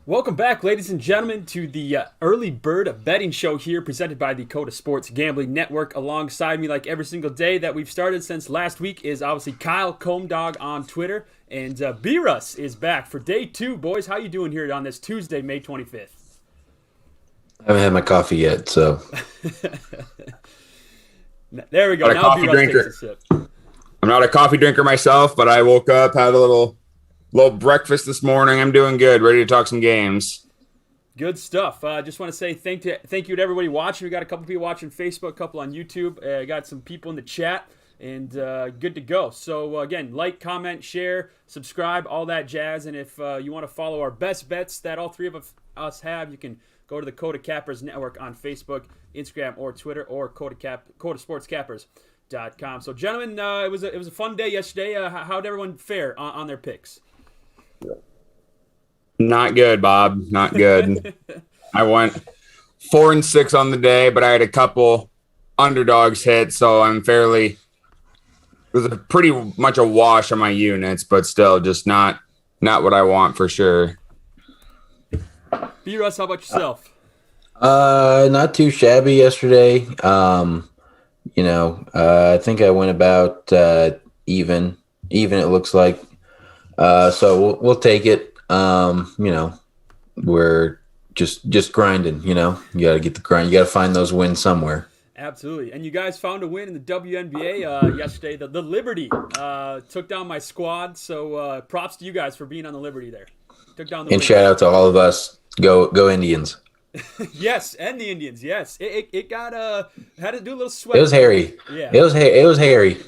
Welcome back, ladies and gentlemen, to the Early Bird Betting Show here, presented by the Coda Sports Gambling Network. Alongside me, like every single day that we've started since last week, is obviously Kyle Comedog on Twitter, and B-Russ is back for day 2. Boys, how you doing here on this Tuesday, May 25th? I haven't had my coffee yet, so. There we go. Not a now coffee B-Russ drinker. takes a sip. I'm not a coffee drinker myself, but I woke up, had a little breakfast this morning. I'm doing good, ready to talk some games. Good stuff. Just want to say thank you to everybody watching. We got a couple people watching Facebook, a couple on YouTube. Got some people in the chat, and good to go. So again, like, comment, share, subscribe, all that jazz. And if you want to follow our best bets that all three of us have, you can go to the Coda Cappers Network on Facebook, Instagram, or Twitter, or CodaSportsCappers.com. So gentlemen, it was a fun day yesterday. How'd everyone fare on their picks? Not good, Bob. Not good. I went 4-6 on the day, but I had a couple underdogs hit, so it was a pretty much a wash on my units, but still just not what I want for sure. B-Russ, how about yourself? Not too shabby yesterday. I think I went about even it looks like. So we'll take it. We're just grinding, you got to get the grind. You got to find those wins somewhere. Absolutely. And you guys found a win in the WNBA yesterday. The Liberty took down my squad. So props to you guys for being on the Liberty there. Took down the And win. shout out to all of us. Go Indians. Yes, and the Indians. Yes, it got had to do a little sweat. It was hairy. Yeah, it was hairy.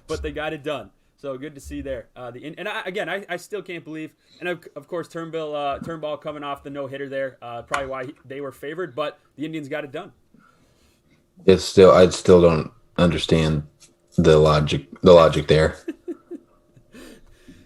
But they got it done. So good to see there. I still can't believe. And of course, Turnbull coming off the no hitter there. Probably why they were favored, but the Indians got it done. I still don't understand the logic there.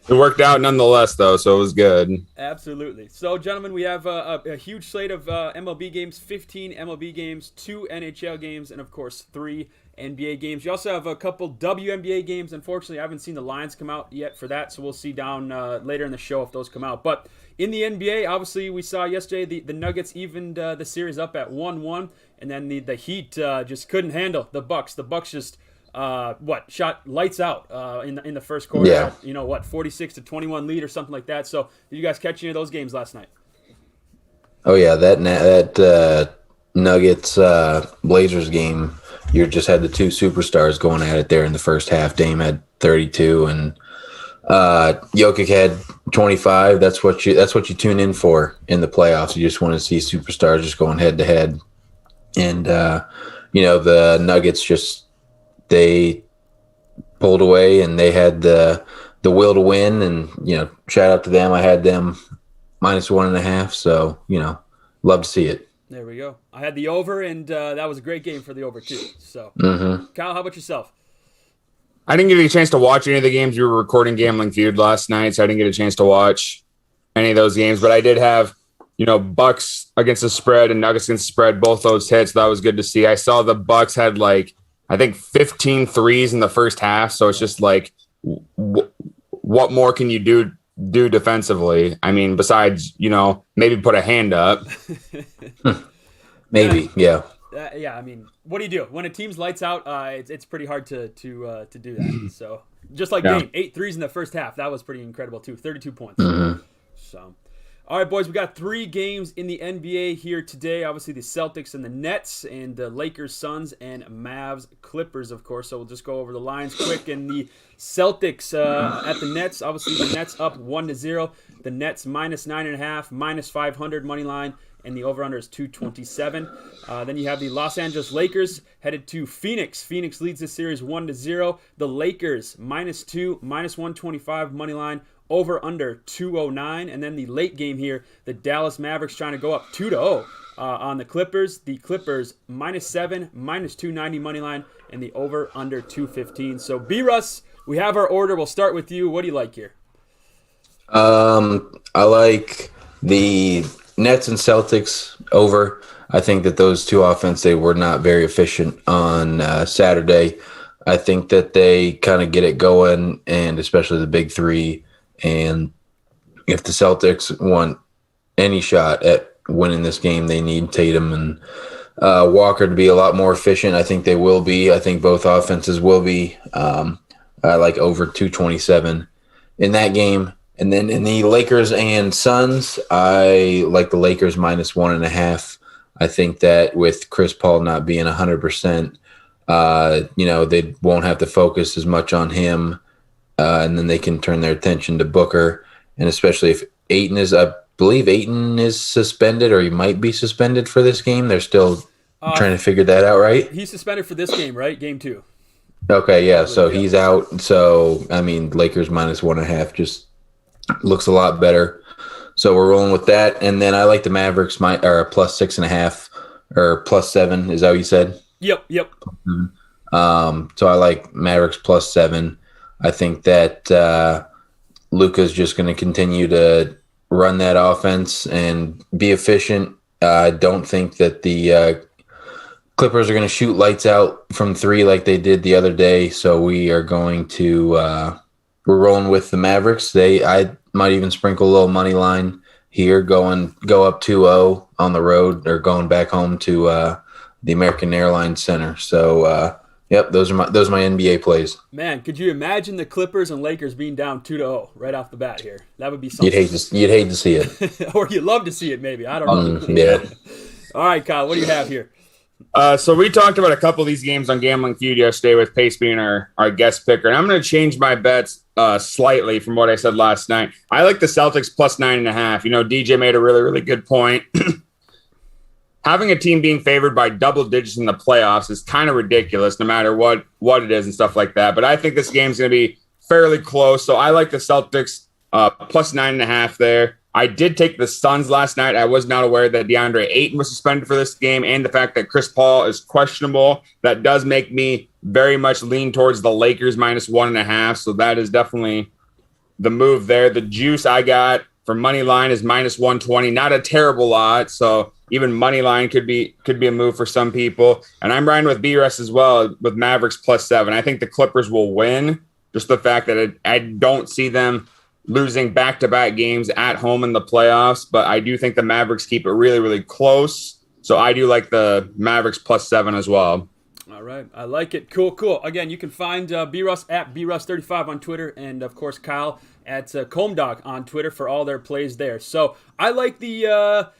It worked out nonetheless, though, so it was good. Absolutely. So, gentlemen, we have a huge slate of MLB games, 15 MLB games, 2 NHL games, and, of course, 3 NBA games. You also have a couple WNBA games. Unfortunately, I haven't seen the lines come out yet for that, so we'll see down later in the show if those come out. But in the NBA, obviously, we saw yesterday the Nuggets evened the series up at 1-1, and then the Heat just couldn't handle the Bucks. The Bucks just shot lights out in the first quarter. Yeah. 46-21 lead or something like that. So did you guys catch any of those games last night? Oh yeah, that Nuggets Blazers game. You just had the two superstars going at it there in the first half. Dame had 32 and Jokic had 25. That's what you tune in for in the playoffs. You just want to see superstars just going head to head. And the Nuggets they pulled away and they had the will to win, and shout out to them. I had them -1.5, so love to see it. There we go. I had the over, and that was a great game for the over too. So, Kyle, how about yourself? I didn't get a chance to watch any of the games. We were recording Gambling Feud last night, so I didn't get a chance to watch any of those games. But I did have, Bucks against the spread and Nuggets against the spread, both those hits. That was good to see. I saw the Bucks had 15 threes in the first half. So it's just what more can you do defensively? I mean, besides, maybe put a hand up. Maybe, yeah. Yeah, I mean, what do you do when a team's lights out? It's pretty hard to do that. So just like Dame, 8 threes in the first half. That was pretty incredible too. 32 points. So. All right, boys, we got 3 games in the NBA here today. Obviously, the Celtics and the Nets, and the Lakers, Suns, and Mavs, Clippers, of course. So we'll just go over the lines quick. And the Celtics at the Nets, obviously the Nets up 1-0. The Nets -9.5, -500 money line, and the over/under is 227. Then you have the Los Angeles Lakers headed to Phoenix. Phoenix leads this series 1-0. The Lakers -2, -125 money line. Over under 209. And then the late game here, the Dallas Mavericks trying to go up 2-0 on the Clippers. The Clippers -7, -290 money line, and the over under 215. So B-Russ, we have our order. We'll start with you. What do you like here? I like the Nets and Celtics over. I think that those two they were not very efficient on Saturday. I think that they kind of get it going, and especially the big three. And if the Celtics want any shot at winning this game, they need Tatum and Walker to be a lot more efficient. I think they will be. I think both offenses will be. I like over 227 in that game. And then in the Lakers and Suns, I like the Lakers minus 1.5. I think that with Chris Paul not being 100%, they won't have to focus as much on him, and then they can turn their attention to Booker. And especially if I believe Ayton is suspended, or he might be suspended for this game. They're still trying to figure that out, right? He's suspended for this game, right? Game 2. Okay, yeah. So he's out. So, Lakers minus 1.5 just looks a lot better. So we're rolling with that. And then I like the Mavericks plus 6.5 or plus 7. Is that what you said? Yep. So I like Mavericks plus 7. I think that Luka's just going to continue to run that offense and be efficient. I don't think that the Clippers are going to shoot lights out from 3 like they did the other day. So we are going to we're rolling with the Mavericks. I might even sprinkle a little money line here, go up 2-0 on the road, or going back home to the American Airlines Center. So those are my NBA plays. Man, could you imagine the Clippers and Lakers being down 2-0 right off the bat here? That would be something. You'd hate to see it. Or you'd love to see it, maybe. I don't know. Yeah. All right, Kyle, what do you have here? So we talked about a couple of these games on Gambling Feud yesterday with Pace being our guest picker. And I'm going to change my bets slightly from what I said last night. I like the Celtics plus 9.5. DJ made a really, really good point. Having a team being favored by double digits in the playoffs is kind of ridiculous, no matter what it is and stuff like that. But I think this game's going to be fairly close. So I like the Celtics plus 9.5 there. I did take the Suns last night. I was not aware that DeAndre Ayton was suspended for this game, and the fact that Chris Paul is questionable. That does make me very much lean towards the Lakers minus 1.5. So that is definitely the move there. The juice I got for money line is minus 120. Not a terrible lot. So even money line could be a move for some people. And I'm riding with B-Russ as well with Mavericks plus 7. I think the Clippers will win. Just the fact that I don't see them losing back-to-back games at home in the playoffs, but I do think the Mavericks keep it really, really close. So I do like the Mavericks plus 7 as well. All right. I like it. Cool. Again, you can find B-Russ at B-Russ35 on Twitter, and, of course, Kyle at Comedog on Twitter for all their plays there. So I like the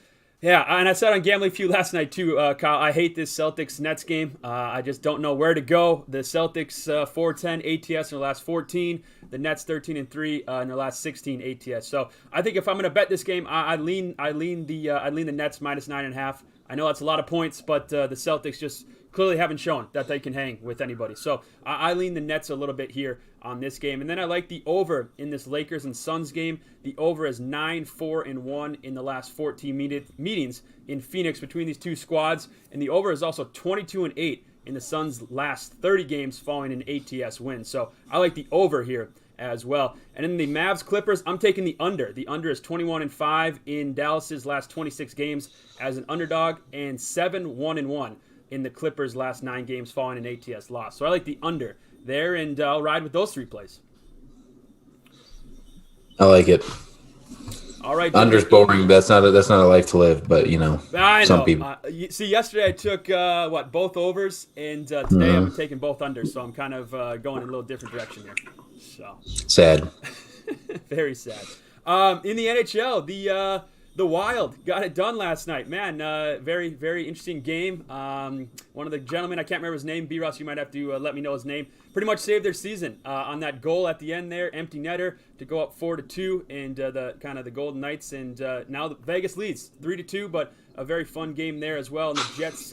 and I said on Gambling Feud last night too, Kyle, I hate this Celtics-Nets game. I just don't know where to go. The Celtics 4-10 ATS in their last 14. The Nets 13-3 in their last 16 ATS. So I think if I'm going to bet this game, I lean the Nets minus 9.5. I know that's a lot of points, but the Celtics just clearly haven't shown that they can hang with anybody. So I lean the Nets a little bit here on this game. And then I like the over in this Lakers and Suns game. The over is 9-4-1 in the last 14 meetings in Phoenix between these two squads. And the over is also 22-8 in the Suns' last 30 games following an ATS win. So I like the over here as well. And in the Mavs Clippers, I'm taking the under. The under is 21-5 in Dallas's last 26 games as an underdog, and 7-1-1 in the Clippers' last 9 games following an ATS loss. So I like the under there, and I'll ride with those 3 plays. I like it. All right. Under's boring. That's not a life to live, but I know. Some people. See, yesterday I took both overs, and today I'm taking both unders. So I'm kind of going in a little different direction here. So sad. Very sad. In the NHL, the Wild got it done last night. Man, very, very interesting game. One of the gentlemen, I can't remember his name, B-Ross, you might have to let me know his name, pretty much saved their season on that goal at the end there, empty netter to go up 4-2, and the Golden Knights, and now the Vegas leads 3-2, but a very fun game there as well. And the Jets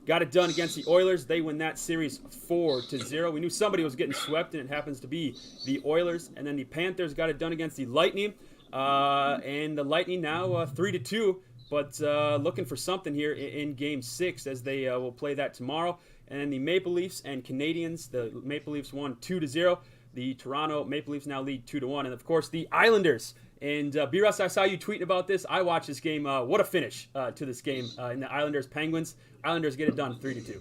got it done against the Oilers. They win that series 4-0. We knew somebody was getting swept, and it happens to be the Oilers. And then the Panthers got it done against the Lightning. And the Lightning now 3-2, but looking for something here in Game 6 as they will play that tomorrow. And then the Maple Leafs and Canadiens, the Maple Leafs won 2-0. The Toronto Maple Leafs now lead 2-1. And, of course, the Islanders. And, B-Russ, I saw you tweeting about this. I watched this game. What a finish to this game in the Islanders-Penguins. Islanders get it done 3-2.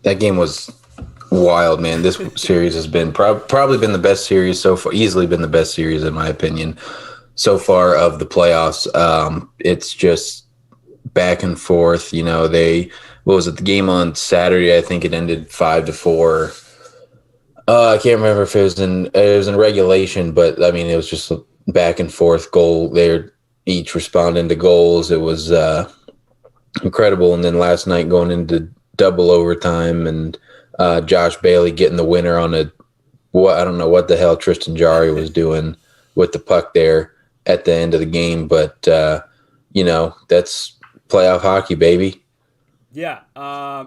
That game was wild, man. This series has been probably been the best series so far, easily been the best series in my opinion. so far of the playoffs. It's just back and forth. What was it? The game on Saturday, I think it ended 5-4. I can't remember if it was in regulation, but I mean, it was just a back and forth goal. They're each responding to goals. It was incredible. And then last night going into double overtime and Josh Bailey getting the winner on I don't know what the hell Tristan Jarry was doing with the puck there at the end of the game. But, that's playoff hockey, baby. Yeah.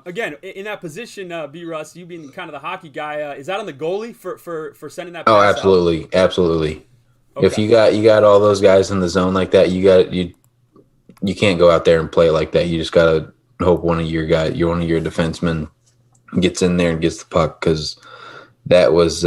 Again, in that position, B. Russ, you being kind of the hockey guy, is that on the goalie for sending that pass absolutely. out? Absolutely. Okay. If you got all those guys in the zone like that, you can't go out there and play like that. You just got to hope one of your defensemen gets in there and gets the puck, because that was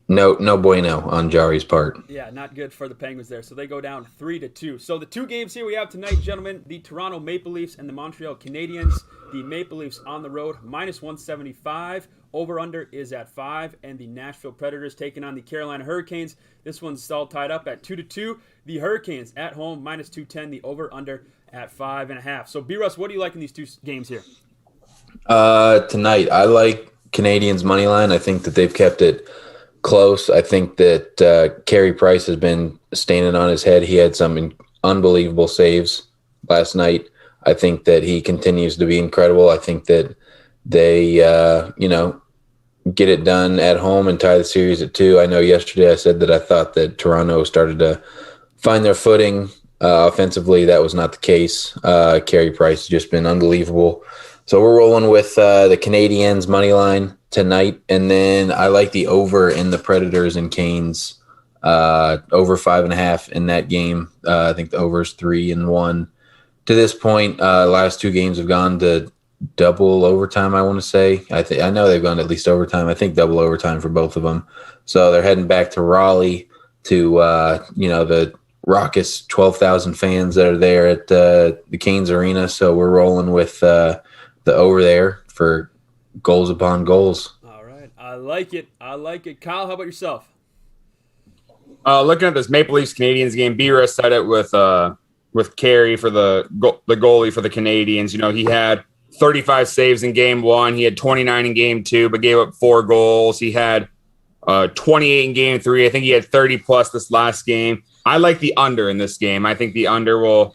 no bueno on Jarry's part. Yeah, not good for the Penguins there. So they go down 3-2. So the two games here we have tonight, gentlemen, the Toronto Maple Leafs and the Montreal Canadiens. The Maple Leafs on the road, -175. Over-under is at 5. And the Nashville Predators taking on the Carolina Hurricanes. This one's all tied up at 2-2. The Hurricanes at home, -210. The over-under at 5.5. So, B-Russ, what do you like in these two games here? Tonight, I like Canadiens' money line. I think that they've kept it close. I think that Carey Price has been standing on his head. He had some unbelievable saves last night. I think that he continues to be incredible. I think that they, get it done at home and tie the series at 2. I know yesterday I said that I thought that Toronto started to find their footing offensively. That was not the case. Carey Price has just been unbelievable. So we're rolling with the Canadiens money line tonight, and then I like the over in the Predators and Canes, over 5.5 in that game. I think the over is 3-1 to this point. Last two games have gone to double overtime. I want to say I know they've gone at least overtime. I think double overtime for both of them. So they're heading back to Raleigh to the raucous 12,000 fans that are there at the Canes Arena. So we're rolling with the over there for goals upon goals. All right. I like it. Kyle, how about yourself? Looking at this Maple Leafs Canadiens game, B-Russ said it with Carey for the goalie for the Canadiens. He had 35 saves in game 1. He had 29 in game 2, but gave up 4 goals. He had 28 in game 3. I think he had 30 plus this last game. I like the under in this game. I think the under will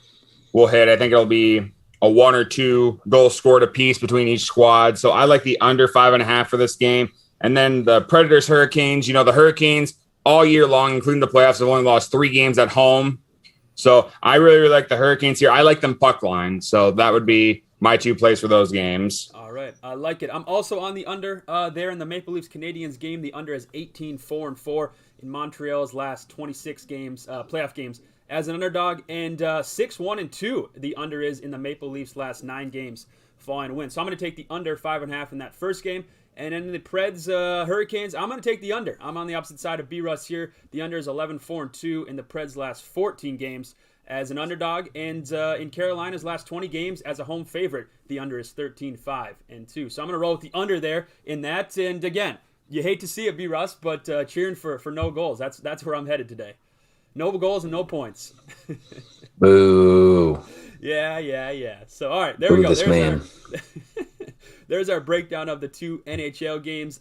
hit. I think it'll be a 1 or 2 goals scored apiece between each squad. So I like the under 5.5 for this game. And then the Predators Hurricanes, the Hurricanes all year long, including the playoffs, have only lost 3 games at home. So I really like the Hurricanes here. I like them puck line. So that would be my 2 plays for those games. All right. I like it. I'm also on the under there in the Maple Leafs Canadiens game. The under is 18-4-4 in Montreal's last 26 games, playoff games, as an underdog, and 6-1-2 the under is in the Maple Leafs' last 9 games following a win. So I'm going to take the under 5.5 in that first game. And then in the Preds Hurricanes, I'm going to take the under. I'm on the opposite side of B-Russ here. The under is 11-4-2 in the Preds' last 14 games as an underdog. And in Carolina's last 20 games as a home favorite, the under is 13-5-2. So I'm going to roll with the under there in that. And again, you hate to see it, B-Russ, but cheering for no goals. That's where I'm headed today. No goals and no points. Boo. Yeah. So, all right, there we go. There's our breakdown of the 2 NHL games.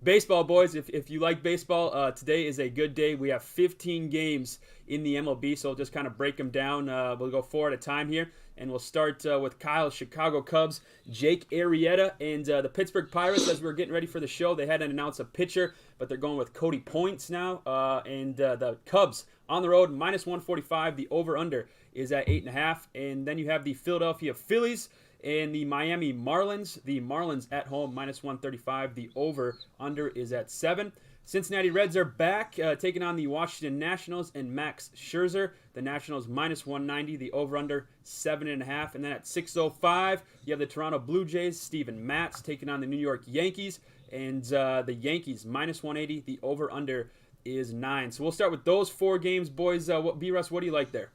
Baseball, boys, if you like baseball, today is a good day. We have 15 games in the MLB, so we'll just kind of break them down. We'll go 4 at a time here, and we'll start with Kyle's Chicago Cubs, Jake Arrieta, and the Pittsburgh Pirates. As we were getting ready for the show, they hadn't announced a pitcher, but they're going with Cody Points now. And the Cubs on the road, -145. The over-under is at 8.5. And then you have the Philadelphia Phillies and the Miami Marlins. The Marlins at home, -135. The over-under is at 7. Cincinnati Reds are back, taking on the Washington Nationals and Max Scherzer. The Nationals -190. The over-under 7.5. And then at 6:05, you have the Toronto Blue Jays, Steven Matz, taking on the New York Yankees. And the Yankees -180. The over-under is 9. So we'll start with those 4 games, boys. B-Russ, what do you like there?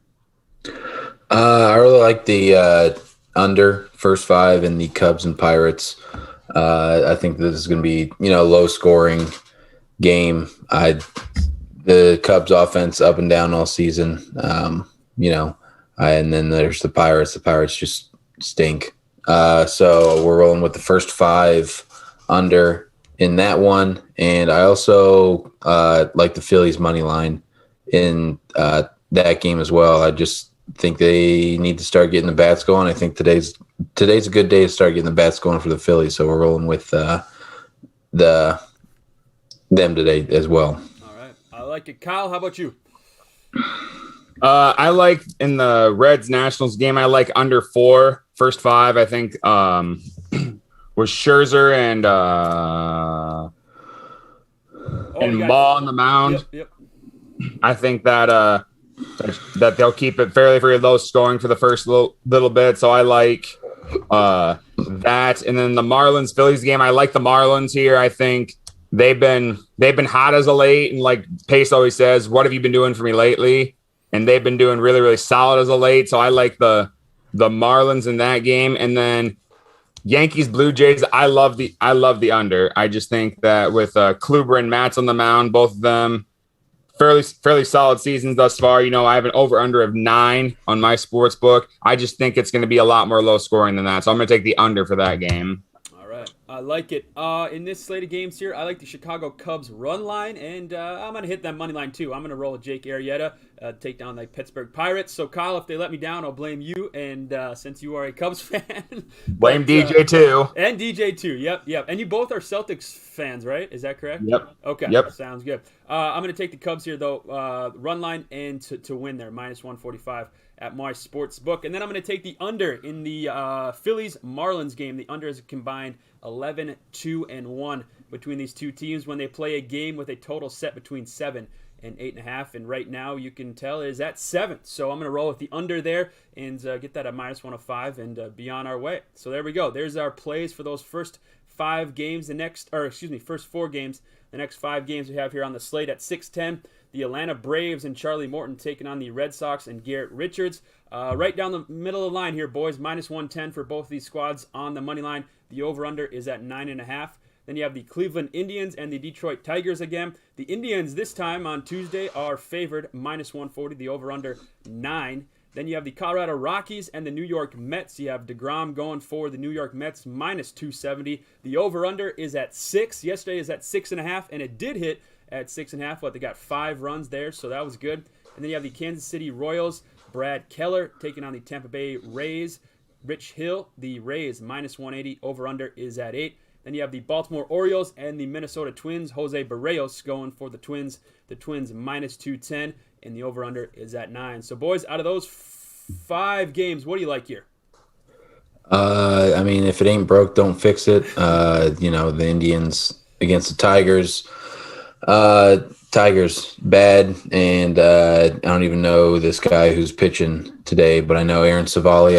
I really like the under first 5 in the Cubs and Pirates. I think this is going to be, low scoring game. the Cubs offense up and down all season. And then there's the Pirates. The Pirates just stink. So we're rolling with the first 5 under in that one. And I also like the Phillies money line in that game as well. I just think they need to start getting the bats going. I think today's a good day to start getting the bats going for the Phillies. So we're rolling with them today as well. All right. I like it. Kyle, how about you? I like in the Reds Nationals game, I like under 4, first 5, I think was Scherzer and Ball on the mound. Yep. I think that they'll keep it fairly, very low scoring for the first little bit. So I like that. And then the Marlins Phillies game, I like the Marlins here. I think they've been hot as of late, and like Pace always says, what have you been doing for me lately? And they've been doing really, really solid as of late. So I like the Marlins in that game. And then Yankees Blue Jays, I love the under. I just think that with Kluber and Matz on the mound, both of them fairly solid seasons thus far. I have an over under of 9 on my sports book. I just think it's going to be a lot more low scoring than that. So I'm going to take the under for that game. I like it. In this slate of games here, I like the Chicago Cubs run line, and I'm going to hit that money line too. I'm going to roll with Jake Arrieta, take down the Pittsburgh Pirates. So, Kyle, if they let me down, I'll blame you. And since you are a Cubs fan, blame DJ too. And DJ too. Yep. And you both are Celtics fans, right? Is that correct? Yep. Okay. Yep. Sounds good. I'm going to take the Cubs here, though. Run line and to win there, -145 at my sports book. And then I'm going to take the under in the Phillies Marlins game. The under is a combined 11-2-1 between these two teams when they play a game with a total set between 7 and 8.5. And right now you can tell it is at 7. So I'm going to roll with the under there and get that at -105 and be on our way. So there we go. There's our plays for those first 5 games. First 4 games. The next 5 games we have here on the slate at 6:10. The Atlanta Braves and Charlie Morton taking on the Red Sox and Garrett Richards. Right down the middle of the line here, boys. -110 for both these squads on the money line. The over-under is at 9.5. Then you have the Cleveland Indians and the Detroit Tigers again. The Indians this time on Tuesday are favored -140. The over-under 9. Then you have the Colorado Rockies and the New York Mets. You have DeGrom going for the New York Mets -270. The over-under is at 6. Yesterday is at 6.5, and it did hit at 6.5. But they got 5 runs there, so that was good. And then you have the Kansas City Royals, Brad Keller taking on the Tampa Bay Rays. Rich Hill, the Rays -180. Over-under is at 8. Then you have the Baltimore Orioles and the Minnesota Twins. Jose Barrios going for the Twins. The Twins -210. And the over-under is at 9. So, boys, out of those 5 games, what do you like here? If it ain't broke, don't fix it. The Indians against the Tigers. Tigers, bad. And I don't even know this guy who's pitching today, but I know Aaron Savali.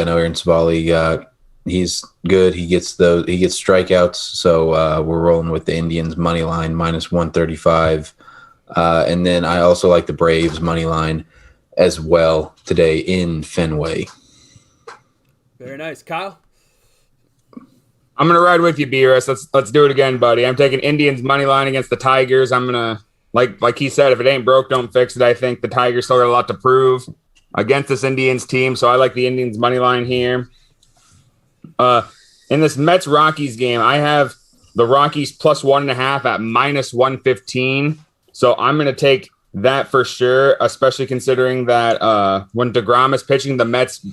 He's good. He gets strikeouts. So we're rolling with the Indians money line -135. And then I also like the Braves money line as well today in Fenway. Very nice. Kyle? I'm going to ride with you, BRS. Let's do it again, buddy. I'm taking Indians money line against the Tigers. I'm going to, like he said, if it ain't broke, don't fix it. I think the Tigers still got a lot to prove against this Indians team, so I like the Indians money line here. In this Mets-Rockies game, I have the Rockies +1.5 at -115. So I'm going to take that for sure, especially considering that when DeGrom is pitching, the Mets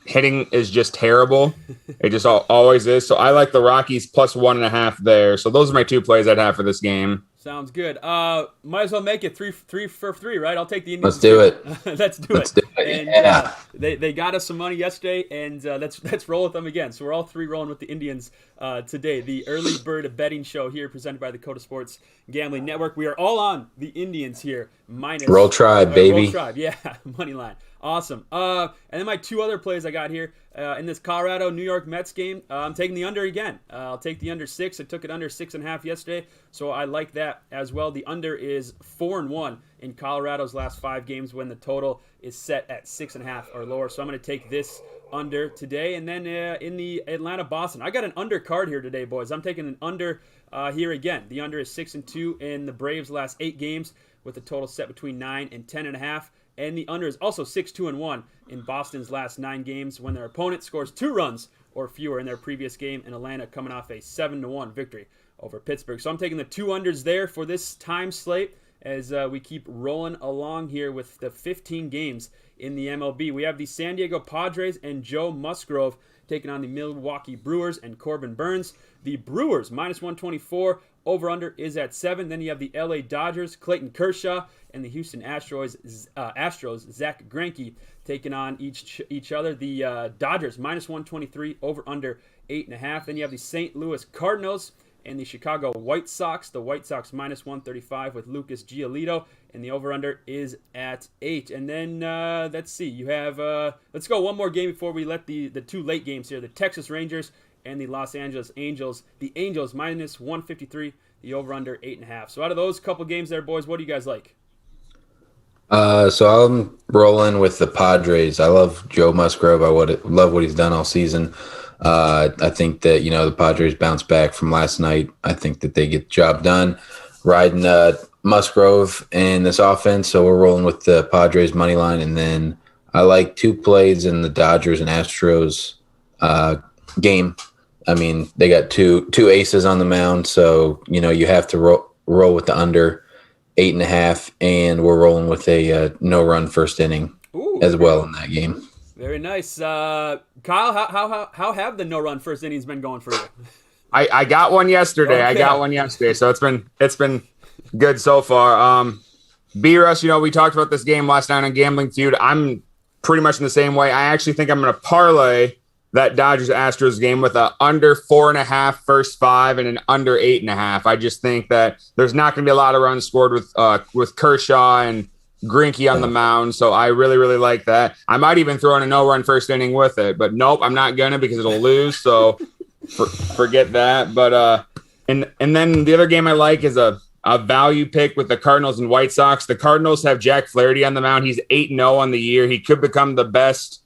hitting is just terrible. It just always is. So I like the Rockies +1.5 there. So those are my 2 plays I'd have for this game. Sounds good. Might as well make it three for 3, right? I'll take the Indians. Let's do it. Let's do it. And yeah. They got us some money yesterday, and let's roll with them again. So we're all 3 rolling with the Indians today. The early bird betting show here, presented by the Coda Sports Gambling Network. We are all on the Indians here. Roll Tribe, baby. Roll Tribe, yeah, money line. Awesome. And then my 2 other plays I got here in this Colorado New York Mets game. I'm taking the under again. I'll take the under 6. I took it under 6.5 yesterday, so I like that as well. The under is 4-1 in Colorado's last 5 games when the total is set at 6.5 or lower. So I'm going to take this under today. And then in the Atlanta-Boston, I got an under card here today, boys. I'm taking an under here again. The under is 6-2 in the Braves' last 8 games with a total set between 9 and 10.5. And the under is also 6-2-1 in Boston's last 9 games when their opponent scores 2 runs or fewer in their previous game, and Atlanta coming off a 7-1 victory over Pittsburgh. So I'm taking the 2 unders there for this time slate as we keep rolling along here with the 15 games in the MLB. We have the San Diego Padres and Joe Musgrove taking on the Milwaukee Brewers and Corbin Burns. The Brewers, minus 124. Over-under is at 7. Then you have the LA Dodgers, Clayton Kershaw, and the Houston Astros, Zach Greinke, taking on each other. The Dodgers, minus 123. Over-under 8.5. Then you have the St. Louis Cardinals and the Chicago White Sox. The White Sox, minus 135 with Lucas Giolito, and the over-under is at 8. And then, let's see, you have, let's go one more game before we let the 2 late games here. The Texas Rangers and the Los Angeles Angels. The Angels, minus 153, the over-under 8.5. So out of those couple games there, boys, what do you guys like? So I'm rolling with the Padres. I love Joe Musgrove. I love what he's done all season. I think that, the Padres bounce back from last night. I think that they get the job done riding Musgrove in this offense. So we're rolling with the Padres money line. And then I like 2 plays in the Dodgers and Astros game. I mean, they got two aces on the mound. So, you have to roll with the under 8.5. And we're rolling with a no-run first inning as well in that game. Very nice. Kyle, how have the no-run first innings been going for you? I got one yesterday. Okay. So it's been good so far. B-Rush, we talked about this game last night on Gambling Feud. I'm pretty much in the same way. I actually think I'm going to parlay that Dodgers-Astros game with a under 4.5 first 5 and an under 8.5. I just think that there's not going to be a lot of runs scored with Kershaw and Greinke on the mound, so I really, really like that. I might even throw in a no-run first inning with it, but nope, I'm not going to because it'll lose, so forget that. But and then the other game I like is a value pick with the Cardinals and White Sox. The Cardinals have Jack Flaherty on the mound. He's 8-0 on the year. He could become the best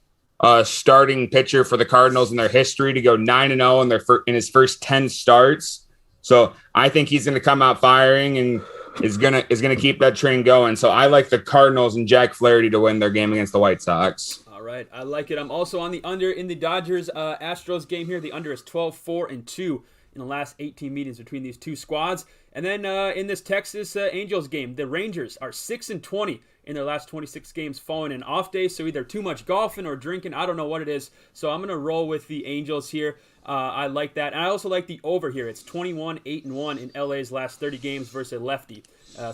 starting pitcher for the Cardinals in their history to go 9-0 in his first 10 starts. So I think he's going to come out firing and is gonna keep that train going. So I like the Cardinals and Jack Flaherty to win their game against the White Sox. All right, I like it. I'm also on the under in the Dodgers Astros game here. The under is 12-4-2 in the last 18 meetings between these two squads. And then in this Texas Angels game, the Rangers are 6-20 in their last 26 games following an off day. So either too much golfing or drinking. I don't know what it is. So I'm going to roll with the Angels here. I like that. And I also like the over here. It's 21-8-1 in LA's last 30 games versus a lefty.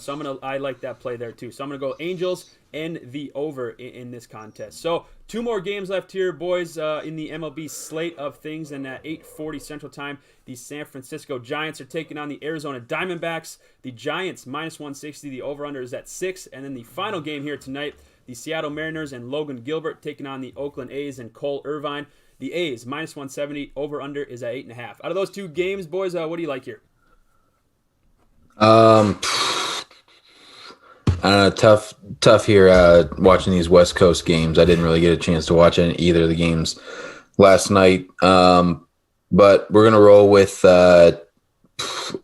So I like that play there too. So I'm going to go Angels and the over in this contest. So 2 more games left here, boys, in the MLB slate of things. And at 8:40 Central Time, the San Francisco Giants are taking on the Arizona Diamondbacks. The Giants, minus 160. The over-under is at 6. And then the final game here tonight, the Seattle Mariners and Logan Gilbert taking on the Oakland A's and Cole Irvine. The A's, minus 170. Over-under is at 8.5. Out of those 2 games, boys, what do you like here? Tough here watching these West Coast games. I didn't really get a chance to watch either of the games last night. But we're going to roll with under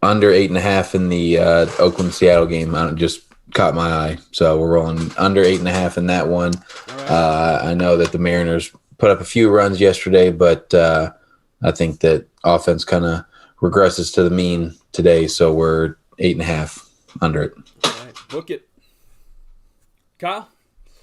8.5 in the Oakland-Seattle game. It just caught my eye. So we're rolling under 8.5 in that one. Right. I know that the Mariners put up a few runs yesterday, but I think that offense kind of regresses to the mean today. So we're 8.5 under it. All right, book it. Kyle?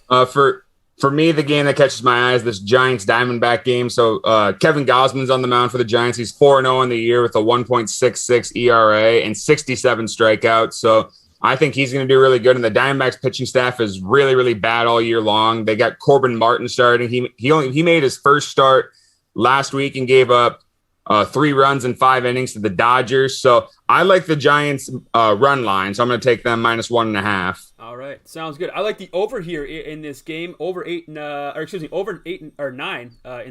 For me, the game that catches my eye is this Giants-Diamondback game. So Kevin Gausman's on the mound for the Giants. He's 4-0 in the year with a 1.66 ERA and 67 strikeouts. So I think he's going to do really good. And the Diamondbacks pitching staff is really, really bad all year long. They got Corbin Martin starting. He made his first start last week and gave up 3 runs in 5 innings to the Dodgers. So I like the Giants run line. So I'm going to take them minus 1.5. All right, sounds good. I like the over here in this game. Over 9 in the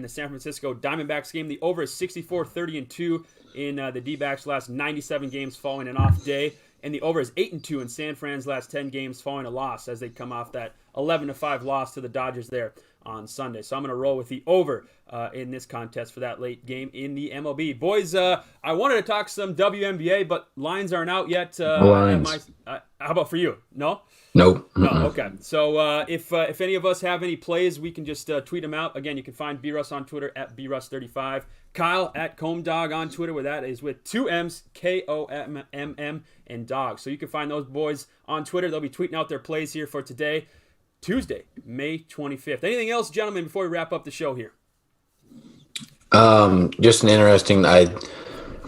San Francisco Diamondbacks game. The over is 64-30-2 in the D-backs' last 97 games following an off day. And the over is 8-2 in San Fran's last 10 games following a loss as they come off that 11-5 loss to the Dodgers there on Sunday. So I'm going to roll with the over in this contest for that late game in the MLB. Boys, I wanted to talk some WNBA, but lines aren't out yet. How about for you? No? Nope. No, okay. So if any of us have any plays, we can just tweet them out. Again, you can find B-Russ on Twitter at BRuss35. Kyle at CombDog on Twitter, where that is with 2 M's, KOMMM, and Dog. So you can find those boys on Twitter. They'll be tweeting out their plays here for today, Tuesday, May 25th. Anything else, gentlemen, before we wrap up the show here? Just an interesting, I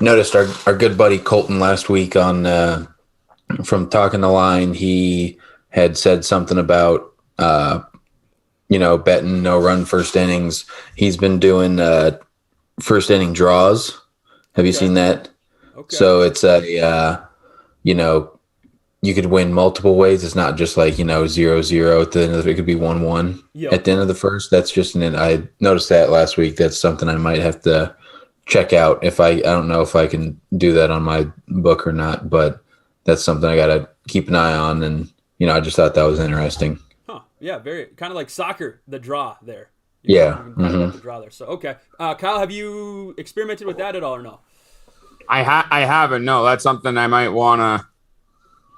noticed our good buddy Colton last week on from Talking the Line, he had said something about, betting no run first innings. He's been doing first inning draws. Have you seen that? Okay. So it's you could win multiple ways. It's not just like, 0-0 at the end of it could be 1-1 at the end of the first. That's just I noticed that last week. That's something I might have to check out. I don't know if I can do that on my book or not, but that's something I got to keep an eye on. And, I just thought that was interesting. Huh. Yeah. Very kind of like soccer, the draw there. The draw there. So, okay. Kyle, have you experimented with that at all or no? I haven't. No, that's something I might want to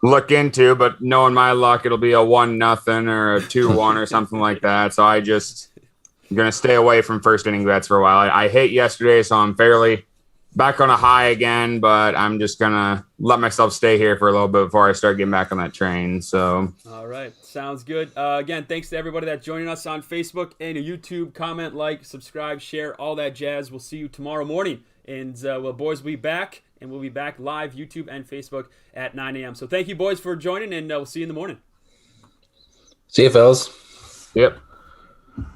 look into, but knowing my luck, it'll be a 1-0 or a 2-1 or something like that. So I'm going to stay away from first inning bets for a while. I hit yesterday, so I'm fairly back on a high again, but I'm just going to let myself stay here for a little bit before I start getting back on that train. So, all right. Sounds good. Again, thanks to everybody that's joining us on Facebook and YouTube. Comment, like, subscribe, share, all that jazz. We'll see you tomorrow morning. And boys, we'll be back, and we'll be back live, YouTube and Facebook at 9 a.m. So thank you, boys, for joining, and we'll see you in the morning. See you, fellas. Yep.